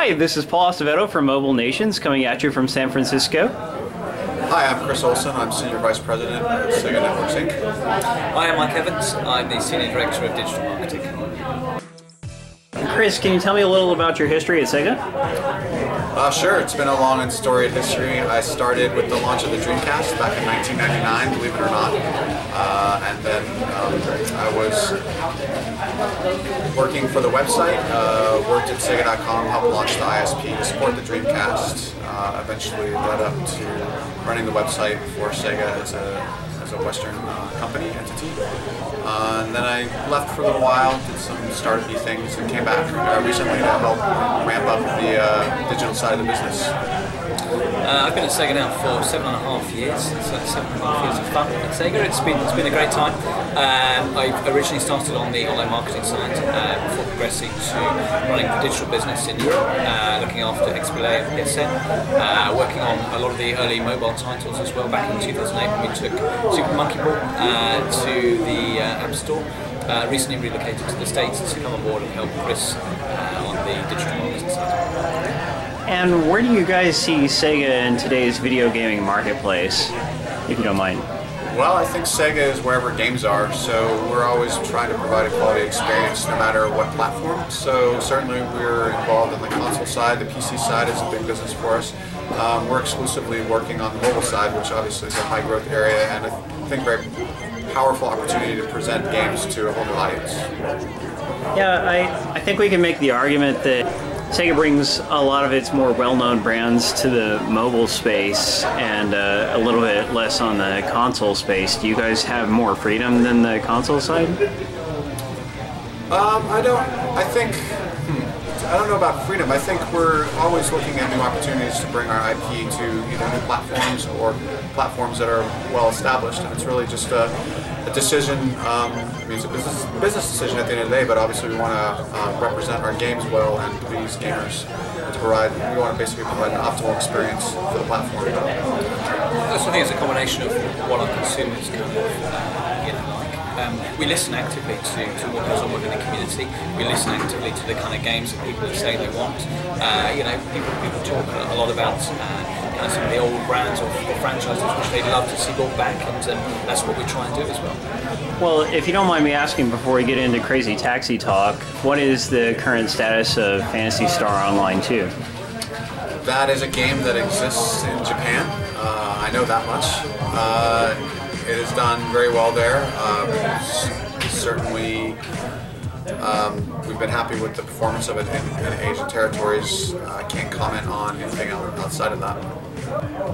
Hi, this is Paul Acevedo from Mobile Nations coming at you from San Francisco. Hi, I'm Chris Olson. I'm Senior Vice President at Sega Networks Inc. Hi, I'm Mike Evans. I'm the Senior Director of Digital Marketing. Chris, can you tell me a little about your history at Sega? Sure, it's been a long and storied history. I started with the launch of the Dreamcast back in 1999, believe it or not. And then I was working for the website, worked at Sega.com, helped launch the ISP to support the Dreamcast. Eventually led up to running the website for Sega as a Western company entity. And then I left for a little while, did some startup-y things, and came back recently to help ramp up the digital side of the business. I've been at Sega now for 7.5 years. So 7.5 years of fun at Sega. It's been a great time. I originally started on the online marketing side before progressing to running the digital business in Europe, looking after XBLA and PSN, working on a lot of the early mobile titles as well. Back in 2008 when we took Super Monkey Ball to the App Store. Recently relocated to the States to come aboard and help Chris on the digital marketing side. And where do you guys see Sega in today's video gaming marketplace, if you don't mind? Well, I think Sega is wherever games are, so we're always trying to provide a quality experience no matter what platform. So certainly we're involved in the console side. The PC side is a big business for us. We're exclusively working on the mobile side, which obviously is a high growth area and I think very powerful opportunity to present games to a whole new audience. Yeah, I think we can make the argument that Sega brings a lot of its more well-known brands to the mobile space and a little bit less on the console space. Do you guys have more freedom than the console side? I don't know about freedom. I think we're always looking at new opportunities to bring our IP to either new platforms or platforms that are well established. And it's really just a decision. I mean, it's a business decision at the end of the day. But obviously, we want to represent our games well and please gamers. We want to basically provide an optimal experience for the platform. I think it's a combination of what our consumers kind of we listen actively to what goes on within the community. We listen actively to the kind of games that people are saying they want. People talk a lot about some of the old brands or franchises which they'd love to see brought back, and that's what we try and do as well. Well, if you don't mind me asking before we get into Crazy Taxi talk, what is the current status of Phantasy Star Online 2? That is a game that exists in Japan. I know that much. It has done very well there. Certainly, we've been happy with the performance of it in Asian territories. I can't comment on anything outside of that.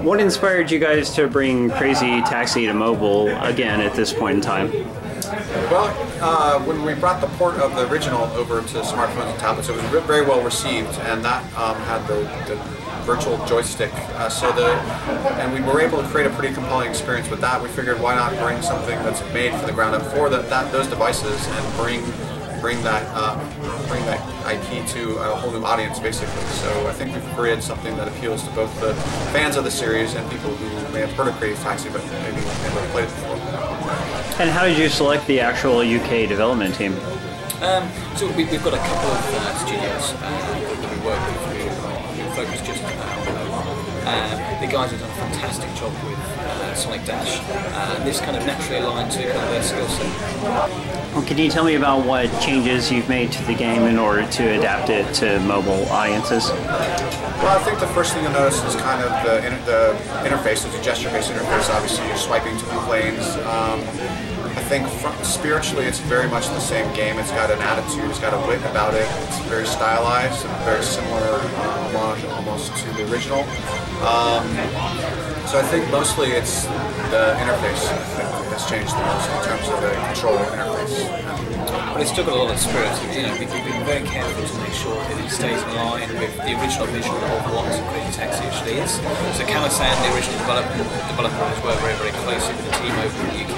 What inspired you guys to bring Crazy Taxi to mobile again at this point in time? Well, when we brought the port of the original over to smartphones and tablets, it was very well received, and that had the virtual joystick. And we were able to create a pretty compelling experience with that. We figured, why not bring something that's made from the ground up for those devices and bring that IP to a whole new audience, basically. So I think we've created something that appeals to both the fans of the series and people who may have heard of Crazy Taxi but maybe never played it before. And how did you select the actual UK development team? So we've got a couple of studios that we work with. We focus just on mobile. The guys have done a fantastic job with Sonic Dash. This kind of naturally aligned to kind of their skill set. Well, can you tell me about what changes you've made to the game in order to adapt it to mobile audiences? Well, I think the first thing you'll notice is kind of the interface. It's a gesture-based interface. Obviously, you're swiping to move lanes. I think spiritually, it's very much the same game. It's got an attitude, it's got a wit about it. It's very stylized and very similar, homage almost to the original. So I think mostly it's the interface that has changed the most in terms of the control interface. But it's still got a lot of spirit. We've been very careful to make sure that it stays in line with the original vision of what Crazy Taxi actually is. So Kamasan, the original developer, as well, very, very closely with the team over in the UK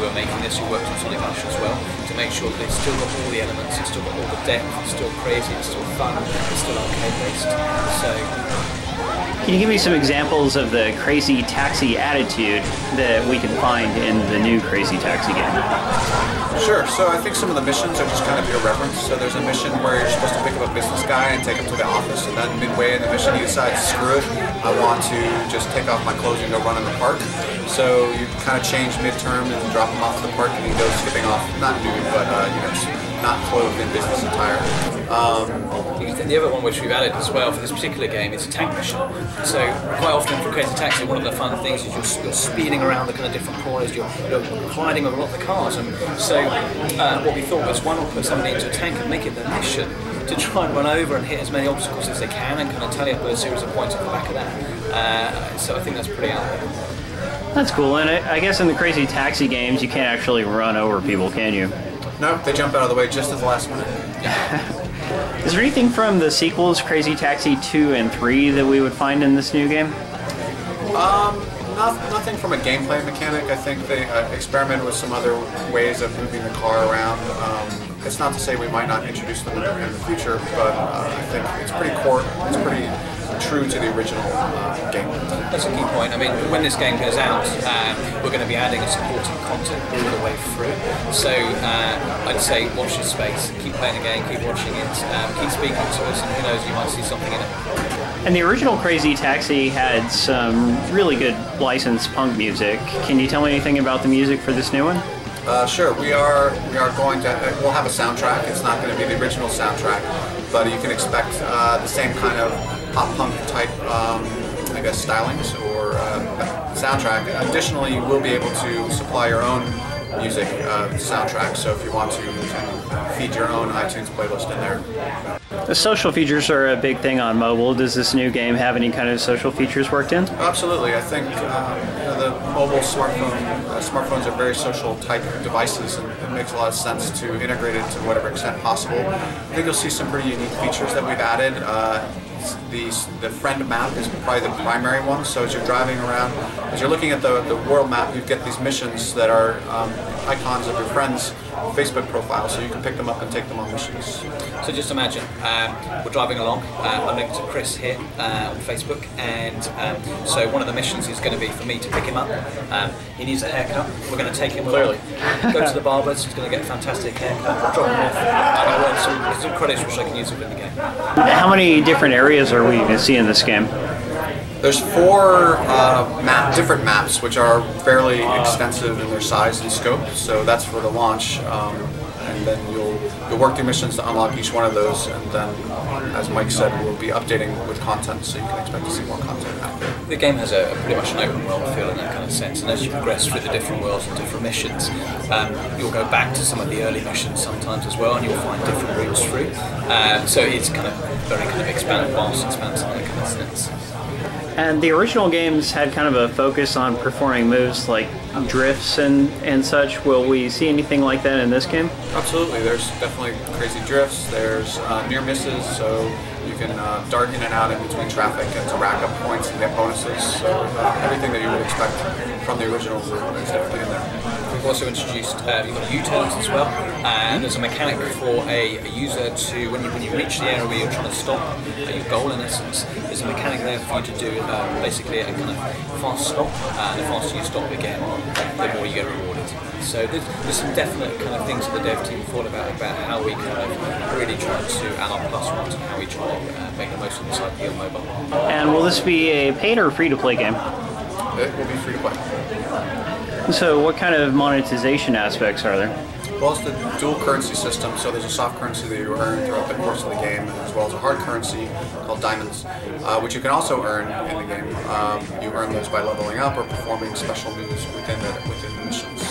who are making this, who worked on Sonic Dash as well, to make sure that it's still got all the elements, it's still got all the depth, it's still crazy, it's still fun, it's still arcade based. So Can you give me some examples of the crazy taxi attitude that we can find in the new Crazy Taxi game? Sure. So I think some of the missions are just kind of irreverent. So there's a mission where you're supposed to pick up a business guy and take him to the office, and then midway in the mission he decides, screw it, I want to just take off my clothes and go run in the park. So you kind of change midterm and drop him off at the park, and he goes skipping off, not nude, but not clothed in business attire. The other one which we've added as well for this particular game is a tank mission. So quite often for Crazy Taxi, one of the fun things is you're speeding around the kind of different corners, you're colliding with a lot of the cars. And so what we thought was, why not put somebody into a tank and make it the mission to try and run over and hit as many obstacles as they can and kind of tally up a series of points at the back of that. So I think that's pretty out there. That's cool, and I guess in the Crazy Taxi games you can't actually run over people, can you? No, they jump out of the way just at the last minute. Is there anything from the sequels, Crazy Taxi 2 and 3, that we would find in this new game? Nothing from a gameplay mechanic. I think they experimented with some other ways of moving the car around. It's not to say we might not introduce them in the future, but I think it's pretty core. It's pretty true to the original game. That's a key point. I mean, when this game goes out, we're going to be adding a supporting content all the way through. So I'd say watch this space, keep playing the game, keep watching it, keep speaking to us, and who knows, you might see something in it. And the original Crazy Taxi had some really good licensed punk music. Can you tell me anything about the music for this new one? Sure. We are going to. We'll have a soundtrack. It's not going to be the original soundtrack, but you can expect the same kind of pop punk type, I guess, stylings or soundtrack. Additionally, you will be able to supply your own music soundtrack. So if you want to, you can feed your own iTunes playlist in there. The social features are a big thing on mobile. Does this new game have any kind of social features worked in? Absolutely. I think the mobile smartphones are very social type devices, and it makes a lot of sense to integrate it to whatever extent possible. I think you'll see some pretty unique features that we've added. The friend map is probably the primary one. So as you're driving around, as you're looking at the world map, you get these missions that are icons of your friends' Facebook profile, so you can pick them up and take them on missions. So just imagine, we're driving along, I'm linked to Chris here on Facebook, and so one of the missions is going to be for me to pick him up. He needs a haircut, we're going to take him clearly, go to the barber's, he's going to get a fantastic haircut, drop him off, and I want some credits which I can use within the game. How many different areas are we going to see in this game? There's 4 different maps, which are fairly extensive in their size and scope. So that's for the launch, and then you'll work through missions to unlock each one of those. And then, as Mike said, we'll be updating with content, so you can expect to see more content out there. The game has a pretty much an open world feel in that kind of sense, and as you progress through the different worlds and different missions, you'll go back to some of the early missions sometimes as well, and you'll find different routes through. So it's kind of very kind of vast expansive in that kind of sense. And the original games had kind of a focus on performing moves like drifts and such. Will we see anything like that in this game? Absolutely. There's definitely crazy drifts. There's near misses, so you can dart in and out in between traffic and to rack up points and get bonuses. So everything that you would expect from the original is definitely in there. We've also introduced you've got U-turns as well, and there's a mechanic for a user to, when you reach the area where you're trying to stop, your goal in essence, there's a mechanic there for you to do basically a kind of fast stop, and the faster you stop again, the more you get rewarded. So there's some definite kind of things that the dev team thought about how we kind of really try to add our plus one to how we try to make the most of this IP on mobile. And will this be a paid or free-to-play game? It will be free to play. So what kind of monetization aspects are there? Well, it's the dual currency system, so there's a soft currency that you earn throughout the course of the game, as well as a hard currency called diamonds, which you can also earn in the game. You earn those by leveling up or performing special moves within the missions.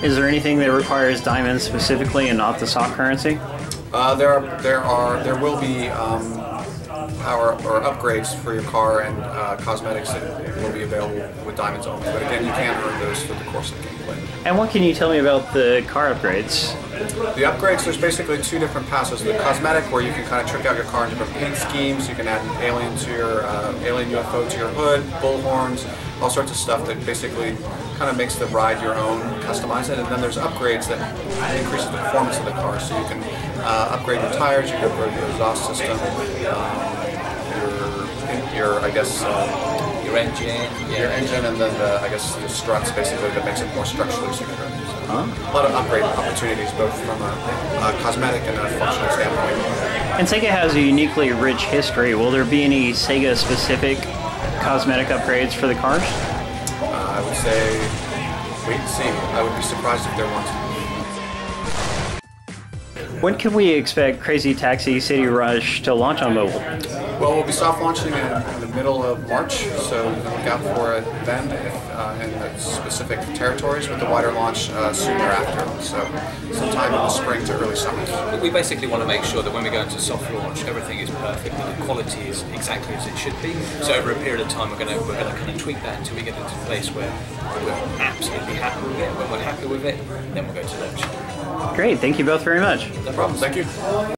Is there anything that requires diamonds specifically and not the soft currency? There will be power or upgrades for your car and cosmetics that will be available with diamonds only. But again, you can earn those through the course of the gameplay. And what can you tell me about the car upgrades? The upgrades, there's basically 2 different passes. The cosmetic, where you can kind of trick out your car in different paint schemes. You can add an alien to your alien UFO to your hood, bullhorns, all sorts of stuff that basically kind of makes the ride your own, customize it. And then there's upgrades that increases the performance of the car. So you can upgrade your tires, you can upgrade your exhaust system, your your I guess your engine, your engine, and then I guess the struts basically that makes it more structurally secure. So a lot of upgrade opportunities, both from a cosmetic and a functional standpoint. And Sega has a uniquely rich history. Will there be any Sega-specific cosmetic upgrades for the cars? I would say wait and see. I would be surprised if there weren't. When can we expect Crazy Taxi City Rush to launch on mobile? Well, we'll be soft launching in the middle of March, so look out for it then in the specific territories, with the wider launch soon thereafter. So sometime in the spring to early summer. We basically want to make sure that when we go into soft launch, everything is perfect, that the quality is exactly as it should be. So over a period of time, we're going to kind of tweak that until we get into a place where we're absolutely happy with it. When we're happy with it, then we'll go to launch. Great, thank you both very much. No problem, thank you.